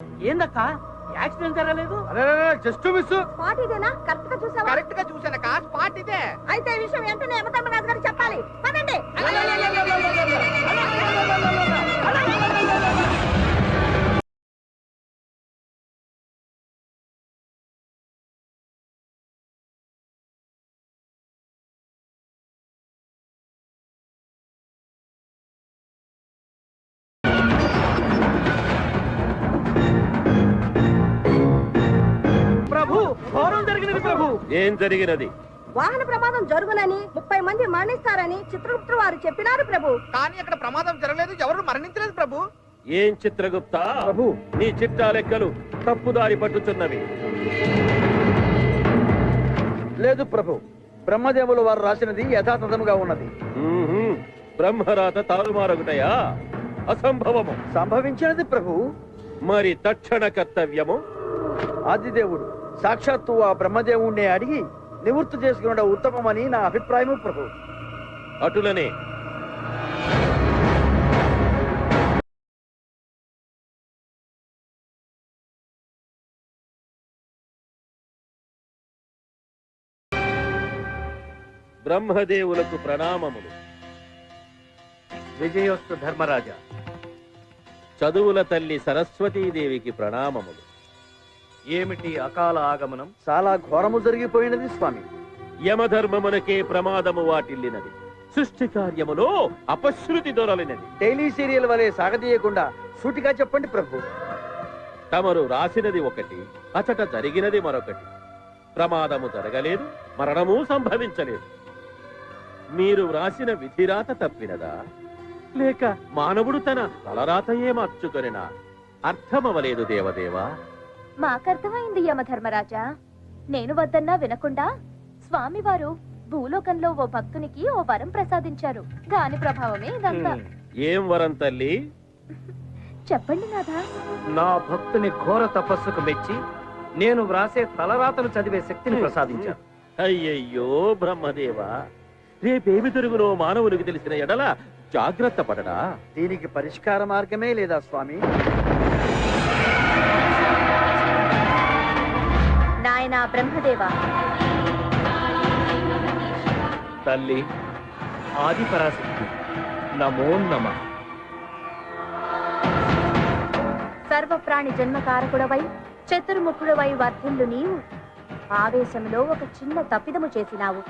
ఏందక్క యాక్సిడెంట్ జరగలేదు? Just miss. Spot ఇదేనా? కరెక్ట్ గా చూసావా? కరెక్ట్ గా చూసానక్క, స్పాట్ ఇదే. అయితే ఈ విషయం వెంటనే యమధర్మరాజు గారికి చెప్పాలి. పదండి. ప్రభు, ఘోరం జరిగినది ప్రభు. ఏం జరిగినది? వాహన ప్రమాదం జరుగునని 30 మంది మరణిస్తారని చిత్రగుప్తుడు వారు చెప్పినారు ప్రభు. కానీ అక్కడ ప్రమాదం జరగలేదు, ఎవరు మరణించలేదు ప్రభు. ఏం చిత్రగుప్త ప్రభు, నీ చిట్టా లెక్కలు తప్పుదారి పట్టుచున్నవి. లేదు ప్రభు, బ్రహ్మదేవులు వారు రాసినది యథాతథముగా ఉన్నది. బ్రహ్మరాత తారుమారొకటయా? అసంభవము. సంభవించినది ప్రభు. మరి తక్షణ కర్తవ్యము? ఆదిదేవుడు సాక్షాత్తు ఆ బ్రహ్మదేవుణ్ణి అడిగి నివృత్తి చేసుకున్న ఉత్తమమని నా అభిప్రాయము ప్రభు. అటులనే బ్రహ్మదేవులకు ప్రణామములు. విజయోస్తు ధర్మరాజా. చదువుల తల్లి సరస్వతీదేవికి ప్రణామములు. ఏమిటి అకాల ఆగమనం? చాలా ఘోరము జరిగిపోయినది స్వామి. యమధర్మమునకే ప్రమాదము వాటిల్లినది. సృష్టి కార్యములో అపశృతి దొరలినది. డైలీ సీరియల్ వలె సాగదీయకుండా సూటిగా చెప్పండి ప్రభు. తమరు రాసినది ఒకటి, అచట జరిగినది మరొకటి. ప్రమాదము జరగలేదు, మరణము సంభవించలేదు. మీరు వ్రాసిన విధిరాత తప్పినదా, లేక మానవుడు తన తలరాతయే మార్చుకొనినా? అర్థమవలేదు దేవదేవా. మాకర్థమైంది యమధర్మరాజా. నేను వద్దన్నా వినకుండా స్వామివారు భూలోకంలో ఓ భక్తునికి ఓ వరం ప్రసాదించారు. దాని ప్రభావమే ఇదంతా. ఏం వరం తల్లి? చెప్పండి నాథా. నా భక్తుని ఘోర తపస్సుకు మెచ్చి నేను వ్రాసే తలరాతను చదివే శక్తిని ప్రసాదించాను. అయ్యయ్యో బ్రహ్మదేవా, రేపేమి తిరుగునో మానవునికి తెలిసిన ఎడల జాగ్రత్త పడడా? దీనికి పరిష్కార మార్గమే లేదా స్వామి? నాయనా బ్రహ్మదేవా. తల్లి ఆది పరాశక్తి, నమో నమః. సర్వప్రాణి జన్మకారకుడవై చతుర్ముఖుడవై వర్ధిల్లు నీవు ఆవేశంలో ఒక చిన్న తప్పిదము చేసినావు.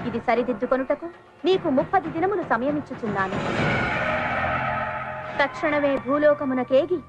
ఇది సరిదిద్దుకొనుటకు నీకు 30 దినములు సమయమిచ్చుచున్నాను. తక్షణమే భూలోకమునకేగి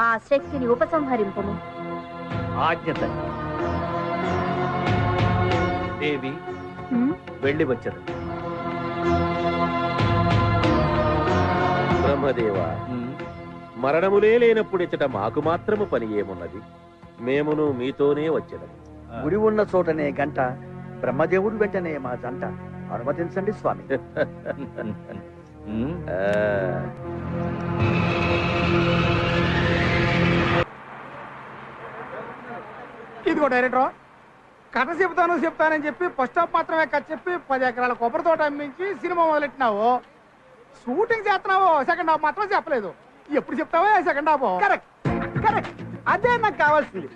ఆ శక్తిని ఉపసంహరింపుము. ఆజ్ఞ తల్లి. దేవి వెళ్ళి వచ్చదు. బ్రహ్మదేవా, మరణములే లేనప్పుడు ఇచ్చట మాకు మాత్రము పని ఏమున్నది? మేమును మీతోనే వచ్చేదము. గురి ఉన్న చోటనే గంట, బ్రహ్మదేవుడు వెంటనే మా జంట. అనుమతించండి స్వామి. ఇదిగో డైరెక్టర్, కథ చెప్తానని చెప్పి ఫస్ట్ హాఫ్ మాత్రమే కథ చెప్పి 10 ఎకరాల కొబ్బరి తోట అమ్మించి సినిమా మొదలెట్టినావు. షూటింగ్ చేస్తున్నావు, సెకండ్ హాఫ్ మాత్రం చెప్పలేదు. ఎప్పుడు చెప్తావా సెకండ్ హాఫ్? కరెక్ట్ కరెక్ట్, అదే నాకు కావాల్సింది.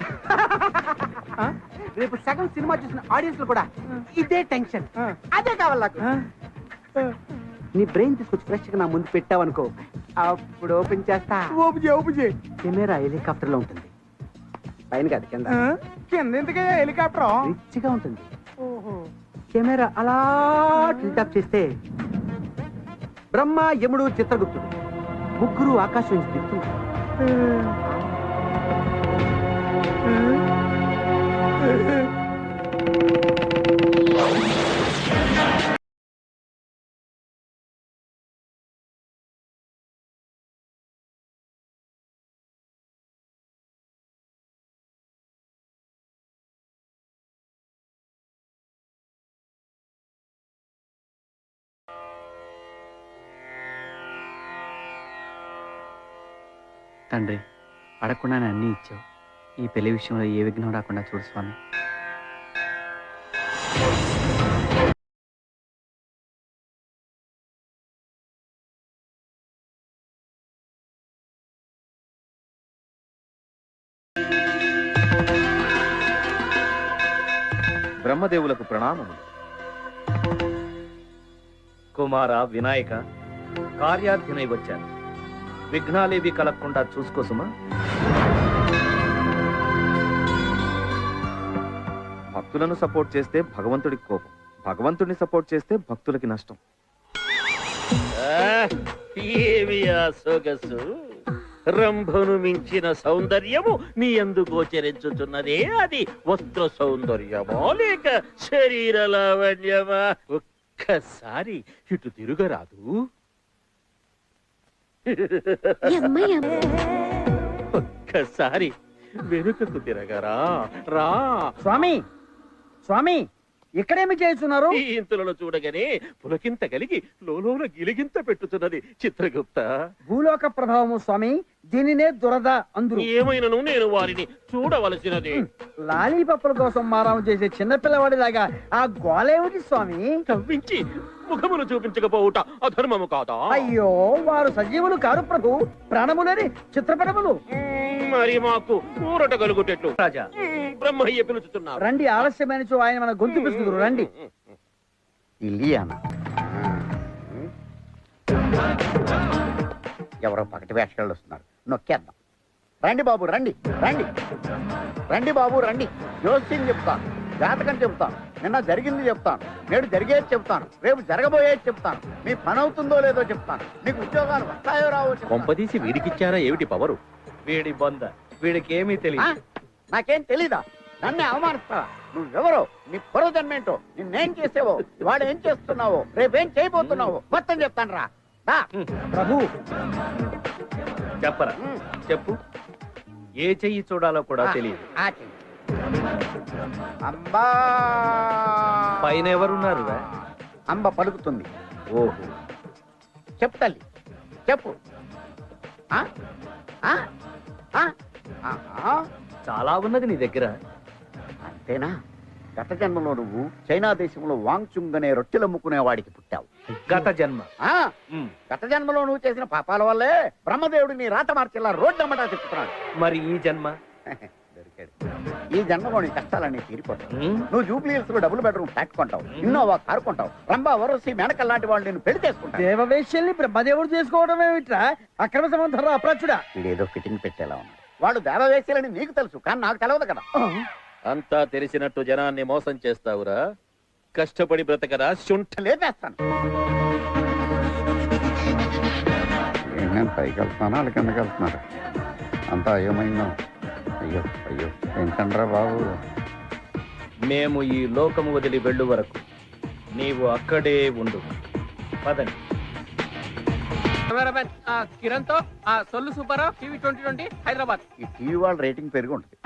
రేపు సగం సినిమా చూసిన ఆడియన్స్ లో కూడా ఇదే టెన్షన్, అదే కావాలి నాకు. నీ బ్రెయిన్ తీసుకొచ్చి ఫ్రెష్ గా నా ముందు పెట్టావనుకో, అప్పుడు ఓపెన్ చేస్తా. ఓపెన్ చేయి. కెమెరా హెలికాప్టర్ లో ఉంటుంది, పైన కాదు కింద. కింద ఎందుకే హెలికాప్టర్ రిచ్ గా ఉంటుంది. కెమెరా అలా టిల్టాప్ చేస్తే బ్రహ్మ, యముడు, చిత్రగుప్తుడు ముగ్గురు ఆకాశం నుంచి దిగుతున్నారు. తండ్రి, అడగకుండానే అన్నీ ఇచ్చావు. ఈ పెళ్లి విషయంలో ఏ విఘ్నం రాకుండా చూడు స్వామి. బ్రహ్మదేవులకు ప్రణామములు. కుమార వినాయక, కార్యార్థినై వచ్చాను. విఘ్నాలేవి కలగకుండా చూసుకోసుమా. భక్తులను సపోర్ట్ చేస్తే భగవంతుడికి కోపం, భగవంతుడిని సపోర్ట్ చేస్తే భక్తులకి నష్టం. ఏమి ఆ సొగసు! రంభను మించిన సౌందర్యము నీ యందు గోచరించుచున్నదే, అది వస్త్ర సౌందర్యమా లేక శరీర లావణ్యమా? ఒక్కసారి ఇటు తిరుగరాదు. ఒక్కసారి వెనుకకు తిరగరా. రా స్వామి స్వామి, ఇక్కడేమి చేస్తున్నారు? ఈ ఇంతులను చూడగానే పులకింత కలిగి లోలోన గిలిగింత పెట్టుతున్నది చిత్రగుప్త. భూలోక ప్రభావము స్వామి, దీనినే దురద అందురు. ఏమైనను నేను వారిని చూడవలసినది. లాలీపప్పుల కోసం మారాము చేసే చిన్నపిల్లవాడిలాగా ఆ గోలేమిటి స్వామి? కవ్వించి ముఖమును చూపించకపోవుట అధర్మము కాదా? అయ్యో, వారు సజీవులు కాదు ప్రభు, ప్రాణములని చిత్రపటములు. మరి మాకు ఊరట కలుగుటెట్లు? రాజా, బ్రహ్మయ్య పిలుచుతున్నారు. రండి, ఆలస్యమైన ఆయన మన గొంతు పిలుచుదురు. రండి. ఇలియానా ఎవరో పకటి వేషగాళ్ళు వస్తున్నారు, నొక్కేద్దాం. రండి బాబు, రండి రండి రండి బాబు, రండి. జోస్యం చెప్తాను, జాతకం చెప్తాను, నిన్న జరిగింది చెప్తాను, నేడు జరిగేది చెప్తాను, రేపు జరగబోయేది చెప్తాను, మీ పని అవుతుందో లేదో చెప్తాను, మీకు ఉద్యోగాలు వస్తాయో రావో చెప్తాను. కొంపదీసి వీడికిచ్చారా ఏమిటి పవరు? వీడి బొంద, వీడికి ఏమీ తెలియదు. నాకేం తెలీదా? నన్నే అవమానిస్తావా? నువ్వెవరో, నీ పూర్వజన్మేంటో, నిన్నేం చేసేవో, వాడు ఏం చేస్తున్నావో, రేపేం చేయబోతున్నావో మొత్తం చెప్తాను రా. ప్రభు, చెప్పరా, చెప్పు. ఏ చెయ్యి చూడాలో కూడా తెలియదు. ఆ చెయ్యి. అంబా పైన ఎవరున్నారు? అంబ పలుకుతుంది. ఓహో, చెప్పు తల్లి, చెప్పు. ఆ? ఆ? ఆ? ఆ? చాలా ఉన్నది నీ దగ్గర. అంతేనా? గత జన్మలో నువ్వు చైనా దేశంలో వాంగ్చుంగ్ అనే రొట్టెలు అమ్ముకునే వాడికి పుట్టావు. గత జన్మ. గత జన్మలో నువ్వు చేసిన పాపాల వల్లే బ్రహ్మదేవుడు నీ రాత మార్చేలా రోడ్డు అమ్మటా చెప్తున్నాడు. మరి ఈ జన్మ? దొరికాడు. ఈ జన్మలో నీ కష్టాలన్నీ తీరిపోతావు. నువ్వు జూబ్లీహిల్స్ లో డబుల్ బెడ్రూమ్ ఫ్లాట్ కొంటావు, ఇన్నోవా కారు కొంటావు, రంభా వరసి మేనకల్ లాంటి వాళ్ళు నేను పెళ్లి చేసుకుంటావు. దేవవేశ్యల్ని బ్రహ్మదేవుడు చేసుకోవడం ఏమిట్రా? అక్రమ సంబంధం అప్రాచుడా. వీడేదో ఫిట్టింగ్ పెట్టేలా ఉన్నాడు. వాడు దేవవేశ్యలని నీకు తెలుసు, కానీ నాకు తెలియదు కదా. అంతా తెలిసినట్టు జనాన్ని మోసం చేస్తావురా. కష్టపడి బ్రతకరా శుంఠ. లేపేస్తాను. నేను పైకి వెళ్తున్నాను, వాళ్ళ కిందకి వెళ్తున్నారు. అంతా అయోమయంగా. అయ్యో అయ్యో, ఏంటండ్రా బాబు. మేము ఈ లోకము వదిలి వెళ్ళు వరకు నీవు అక్కడే ఉండు. పదండి. కిరణ్ తో సొల్లు సూపర్ టీవీ 2020 హైదరాబాద్. ఈ టీవీ వాళ్ళ రేటింగ్ పెరిగి ఉంటుంది.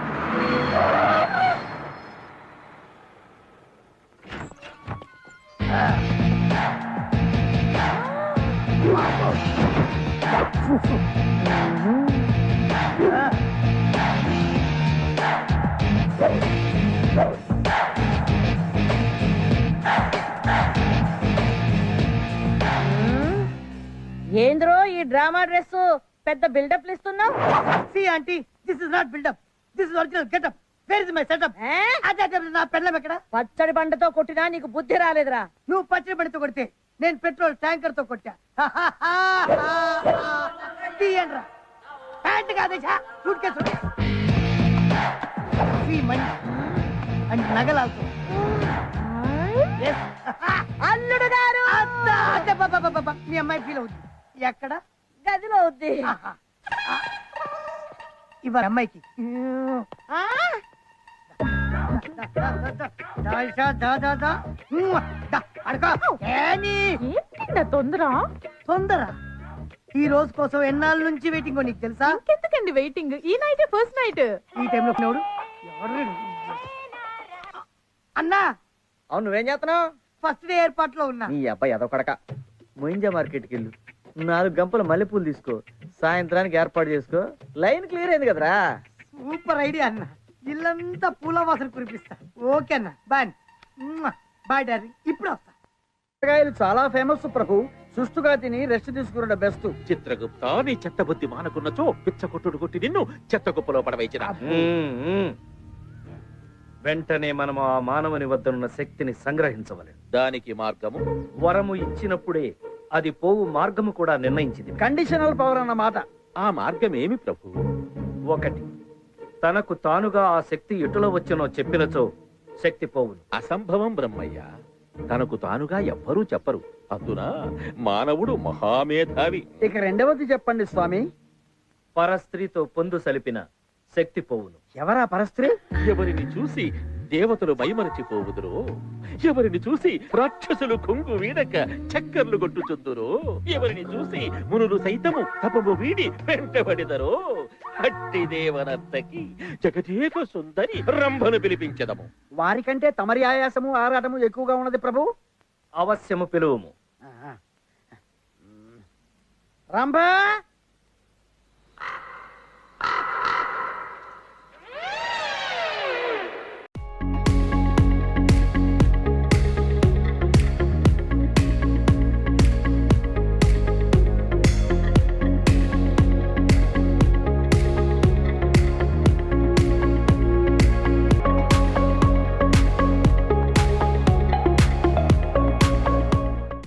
ఏంద్రో ఈ డ్రామా డ్రెస్, పెద్ద బిల్డప్ ఇస్తున్నావు? See aunty, this is not build up. This is original get up. Where is my setup? అదే నా పెళ్ళం ఎక్కడ? పచ్చడి బండతో కొట్టినా నీకు బుద్ధి రాలేదురా. నువ్వు పచ్చడి బండితో కొడితే నేను పెట్రోల్ ట్యాంకర్ తో కొట్టా. తీయండ్రా. ప్యాంట్ కాదేశా, సూట్ కేసు. అండ్ నగలాల్సి అల్లుడు గారు మీ అమ్మాయి ఫీల్ అవుతుంది. ఎక్కడ? గదిలో అవుద్ది. ఇవాళ అమ్మాయికి తొందర. ఈ రోజు కోసం ఎన్నాళ్ళ నుంచి వెయిటింగ్ నీకు తెలుసా? ఎందుకండి వెయిటింగ్? ఈ నైట్ ఫస్ట్ నైట్. ఈ టైంలో ఎవడు అన్నా? అవును, నువ్వేం చేస్తున్నావు? ఫస్ట్ డే ఏర్పాట్లో ఉన్నా. నీ అబ్బాయి అదో కడక. మొయింజా మార్కెట్కి వెళ్ళు, 4 గంపల మల్లెపూలు తీసుకో, సాయంత్రానికి ఏర్పాటు చేసుకో. లైన్ క్లియర్ అయింది కదరా. సూపర్ ఐడియా అన్న. ఇల్లంతా పూల వాసన కురిపిస్తా. ఓకే అన్న, బాయ్. బాయ్ డార్లింగ్, ఇప్పుడు వస్తా. కూరగాయలు చాలా ఫేమస్ ప్రభు. సుష్టుగా తిని రెస్ట్ తీసుకున్న బెస్ట్. చిత్రగుప్త, నీ చెత్త బుద్ధి మానకున్నచో పిచ్చ కొట్టుడు కొట్టి నిన్ను చెత్త కుప్పలో పడవేచిన. వెంటనే మనం ఆ మానవుని వద్దనున్న శక్తిని సంగ్రహించవలెను. దానికి మార్గము వరము ఇచ్చినప్పుడే అది పోవు మార్గము కూడా నిర్ణయించింది. కండిషనల్ పవర్ అన్నమాట. ఆ మార్గమేమి ప్రభు? ఒకటి, తనకు తానుగా ఆ శక్తి ఎటులో వచ్చనో చెప్పినచో శక్తి పోవును. అసంభవం బ్రహ్మయ్య. తనకు తానుగా ఎవ్వరూ చెప్పరు. అందున మానవుడు మహామేధావి. ఇక రెండవది చెప్పండి స్వామి. పరస్త్రీతో పొందు సలిపిన శక్తి పోవును. ఎవరా పరస్త్రీ? ఎవరిని చూసి దేవతలు మైమరచిపోవుదురో, ఎవరిని చూసి రాక్షసులు కొంగు వీడక చక్కర్లు కొట్టుచుందురో, ఎవరిని చూసి మునులు సైతము తపము వీడి వెంటబడిదరో, అట్టి దేవనర్తకి జగదేక సుందరి రంభను పిలిపించదము. వారికంటే తమరి ఆయాసము ఆరాటము ఎక్కువగా ఉన్నది ప్రభు. అవశ్యము పిలువము. రంభా